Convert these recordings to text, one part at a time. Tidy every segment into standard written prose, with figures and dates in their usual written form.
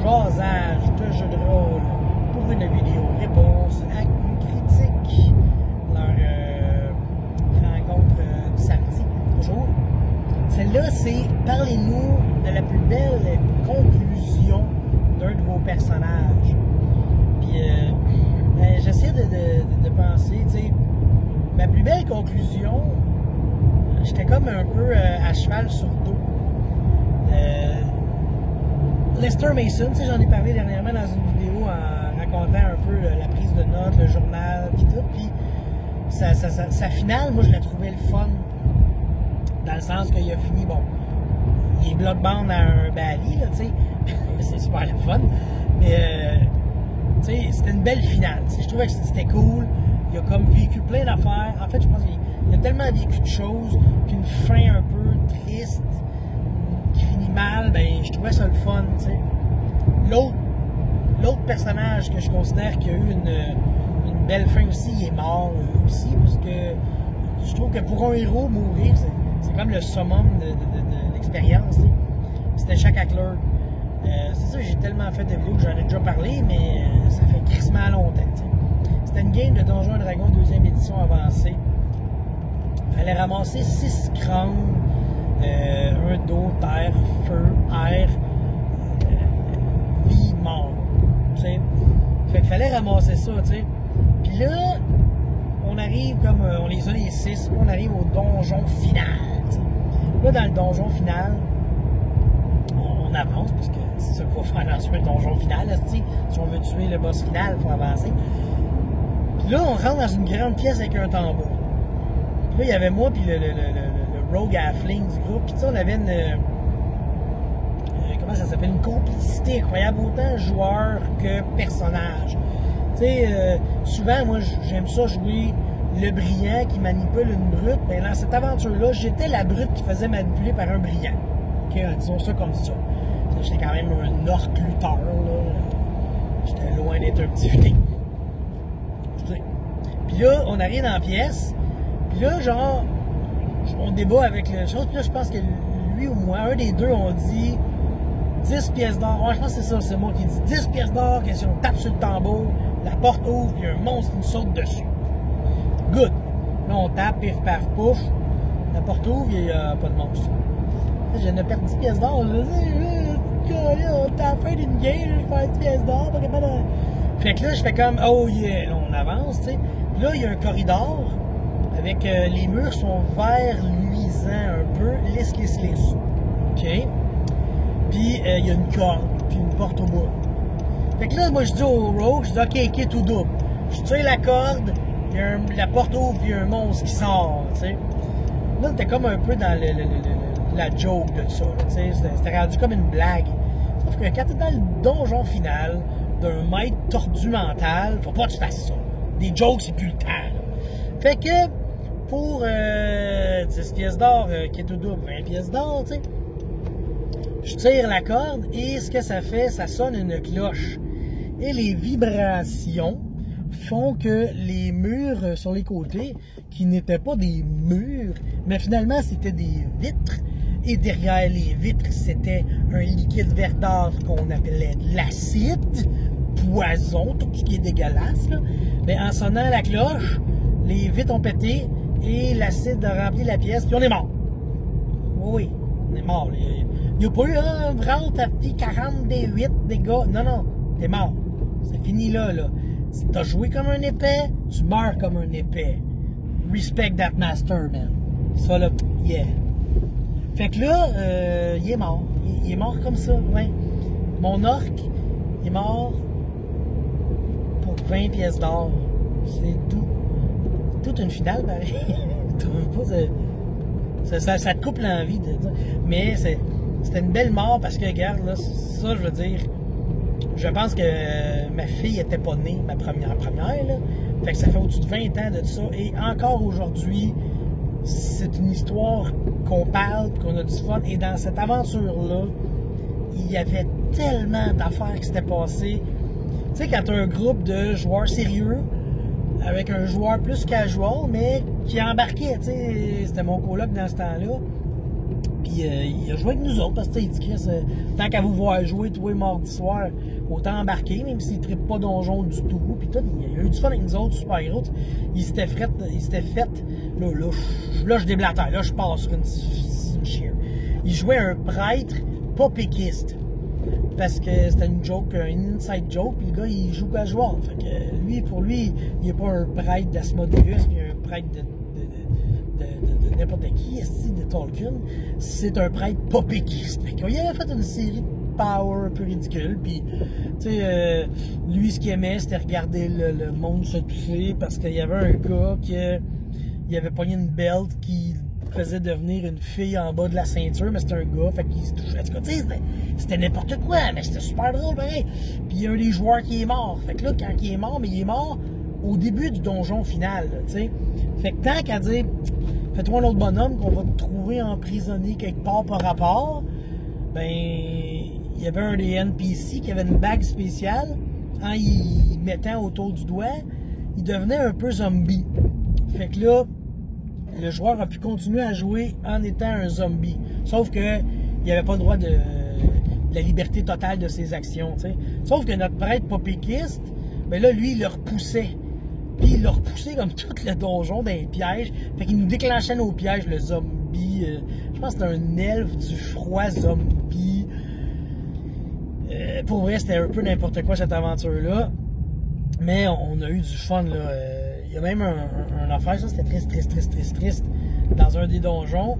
jasage de jeux de rôle pour une vidéo réponse à une critique. Leur rencontre du samedi, toujours. Celle-là, c'est parlez-nous de la plus belle conclusion d'un de vos personnages. Puis, j'essaie de penser, tu sais, ma plus belle conclusion, j'étais comme un peu à cheval sur dos. Lester Mason, tu sais, j'en ai parlé dernièrement dans une vidéo en racontant un peu la prise de notes, le journal, puis tout. Puis sa finale, moi, je la trouvais le fun. Dans le sens qu'il a fini, bon, il est bloc-band à un bali, là, tu sais. C'est super le fun. Mais, tu sais, c'était une belle finale. T'sais, je trouvais que c'était cool. Il a comme vécu plein d'affaires. En fait, je pense qu'il a tellement vécu de choses qu'une fin un peu triste, qui finit mal, ben, je trouvais ça le fun, tu sais. L'autre personnage que je considère qui a eu une belle fin aussi, il est mort aussi, parce que je trouve que pour un héros, mourir, c'est comme le summum de l'expérience, tu sais. C'était Jack Hackler. C'est ça, j'ai tellement fait de vidéos que j'en ai déjà parlé, mais ça fait crissement longtemps, tu sais. C'était une game de Donjons & Dragons 2e édition avancée. Il fallait ramasser 6 crânes, un dos, terre, feu, air, vie, mort. Tu sais. Fait qu'il fallait ramasser ça, tu sais. Puis là, on arrive comme, on les a les 6, on arrive au donjon final. T'sais. Là, dans le donjon final, on avance, parce que c'est ça qu'il faut faire dans un donjon final, là, si on veut tuer le boss final, il faut avancer. Puis là, on rentre dans une grande pièce avec un tambour. Puis là, il y avait moi, puis le rogue halfling du groupe, puis on avait une... comment ça s'appelle? Une complicité incroyable, autant joueur que personnage. Tu sais, souvent, moi, j'aime ça jouer le brillant qui manipule une brute. Ben, dans cette aventure-là, j'étais la brute qui faisait manipuler par un brillant. OK, disons ça comme ça. J'étais quand même un orc lutteur, là. J'étais loin d'être un petit futé. Puis là, on arrive dans la pièce. Puis là, genre, on débat avec le chose. Puis là, je pense que lui ou moi, un des deux, on dit 10 pièces d'or. Ouais, je pense que c'est ça, c'est moi qui dis 10 pièces d'or, que si on tape sur le tambour, la porte ouvre, il y a un monstre qui nous saute dessus. Good. Là, on tape, pif, paf, pouf. La porte ouvre, il n'y a pas de monstre. Là, je viens de perdre 10 pièces d'or. On tape à la fin d'une game, je vais faire 10 pièces d'or. Fait que là, je fais comme, oh yeah, là, on avance, tu sais. Puis là, il y a un corridor avec les murs sont verts luisants un peu, lisse. OK? Puis, il y a une corde, puis une porte au bout. Fait que là, moi, je dis au rogue, je dis, OK, kit ou double. Je tire la corde, la porte ouvre, puis il y a un monstre qui sort, tu sais. Là, t'es comme un peu dans la joke de ça, tu sais. C'était rendu comme une blague. Sauf que quand t'es dans le donjon final d'un maître tordu mental, faut pas que tu fasses ça. Des jokes, c'est plus le temps, là. Fait que, pour 10 pièces d'or, kit ou double, 20 pièces d'or, tu sais. Je tire la corde et ce que ça fait, ça sonne une cloche. Et les vibrations font que les murs sur les côtés, qui n'étaient pas des murs, mais finalement c'était des vitres, et derrière les vitres, c'était un liquide verdâtre qu'on appelait de l'acide, poison, tout ce qui est dégueulasse, là. Mais en sonnant la cloche, les vitres ont pété et l'acide a rempli la pièce, puis on est mort. Oui, on est mort. Il n'y a pas eu un vraiment t'as pris 40 des 8 des gars. Non, t'es mort. C'est fini là. Si t'as joué comme un épais, tu meurs comme un épais. Respect that master, man. Ça là, yeah. Fait que là, il est mort. Il est mort comme ça, ouais. Mon orc, il est mort pour 20 pièces d'or. C'est tout. Toute une finale, pareil. Tu trouves pas, ça te coupe l'envie de dire. Mais c'était une belle mort parce que, regarde, là, ça, je veux dire, je pense que ma fille était pas née, ma première, là. Fait que ça fait au-dessus de 20 ans de ça. Et encore aujourd'hui, c'est une histoire qu'on parle, qu'on a du fun. Et dans cette aventure-là, il y avait tellement d'affaires qui s'étaient passées. Tu sais, quand tu as un groupe de joueurs sérieux, avec un joueur plus casual, mais qui embarquait, tu sais, c'était mon coloc dans ce temps-là. Puis il a joué avec nous autres parce que il dit Chris, tant qu'à vous voir jouer tous les mardis soirs, autant embarquer, même s'il ne trippe pas donjon du tout. Puis tout, il a eu du fun avec nous autres, super gros. Il s'était fait. Là, je déblatère, là, je passe sur une cheer. Il jouait un prêtre pas péquiste. Parce que c'était une joke, une inside joke, puis le gars, il joue casual. Fait que lui, pour lui, il n'est pas un prêtre d'Asmodeus, puis un prêtre de n'importe qui, de Tolkien. C'est un prêtre pas péquiste. Fait qu'il avait fait une série de power un peu ridicule, puis, tu sais, lui, ce qu'il aimait, c'était regarder le monde se tousser, parce qu'il y avait un gars qui il avait pogné une belt qui faisait devenir une fille en bas de la ceinture, mais c'était un gars, fait qu'il se touchait. En tout cas, c'était n'importe quoi, mais c'était super drôle, pareil. Puis il y a un des joueurs qui est mort. Fait que là, quand il est mort, mais il est mort au début du donjon final, tu sais. Fait que tant qu'à dire, fais-toi un autre bonhomme qu'on va te trouver emprisonné quelque part par rapport, ben, il y avait un des NPC qui avait une bague spéciale, en y mettant autour du doigt, il devenait un peu zombie. Fait que là, le joueur a pu continuer à jouer en étant un zombie. Sauf que il n'avait pas le droit de la liberté totale de ses actions, t'sais. Sauf que notre prêtre pas péquiste, ben là, lui, il le repoussait. Puis il l'a repoussé comme tout le donjon d'un piège. Fait qu'il nous déclenchait nos pièges, le zombie. Je pense que c'était un elfe du froid zombie. Pour vrai, c'était un peu n'importe quoi cette aventure-là. Mais on a eu du fun, là. Il y a même un affaire, ça c'était triste. Dans un des donjons,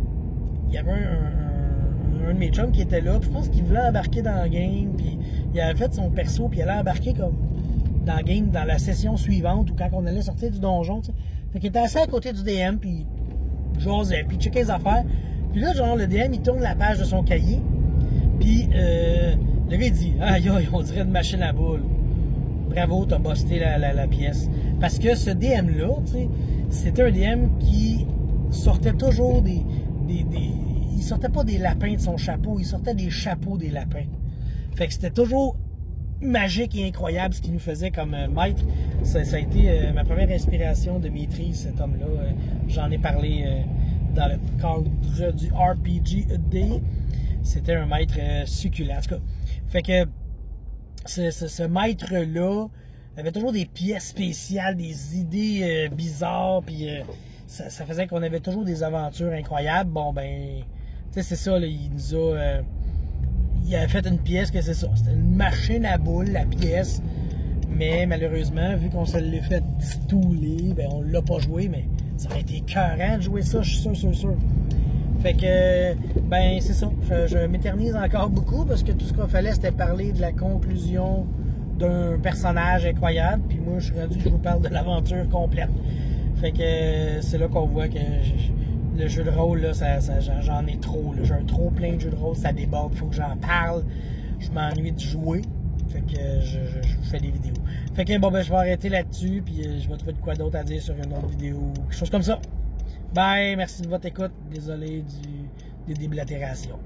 il y avait un de mes chums qui était là, puis je pense qu'il voulait embarquer dans la game, puis il avait fait son perso, puis il allait embarquer comme dans la game, dans la session suivante, ou quand on allait sortir du donjon, tu sais. Fait qu'il était assis à côté du DM, puis j'osais, puis checkait les affaires. Puis là, genre, le DM, il tourne la page de son cahier, puis le gars, il dit « Aïe, aïe, on dirait une machine à boules. Bravo, t'as busté la pièce. » Parce que ce DM-là, tu sais, c'était un DM qui sortait toujours il sortait pas des lapins de son chapeau, il sortait des chapeaux des lapins. Fait que c'était toujours magique et incroyable ce qu'il nous faisait comme maître. Ça a été ma première inspiration de maîtrise, cet homme-là. J'en ai parlé dans le cadre du RPG A Day. C'était un maître succulent. En tout cas, fait que ce maître-là avait toujours des pièces spéciales, des idées bizarres, puis ça faisait qu'on avait toujours des aventures incroyables. Bon, ben, tu sais, c'est ça, là, il nous a... il avait fait une pièce que c'est ça, c'était une machine à boules, la pièce, mais malheureusement, vu qu'on se l'est fait stouler, ben on l'a pas joué, mais ça aurait été écœurant de jouer ça, je suis sûr. Fait que, ben c'est ça, je m'éternise encore beaucoup, parce que tout ce qu'il fallait, c'était parler de la conclusion d'un personnage incroyable, puis moi, je suis rendu que je vous parle de l'aventure complète. Fait que c'est là qu'on voit que le jeu de rôle, là, j'en ai trop. J'ai un trop plein de jeux de rôle, ça déborde, faut que j'en parle. Je m'ennuie de jouer. Fait que je fais des vidéos. Fait que bon, ben je vais arrêter là-dessus, puis je vais trouver de quoi d'autre à dire sur une autre vidéo, quelque chose comme ça. Bye, merci de votre écoute. Désolé des déblatérations.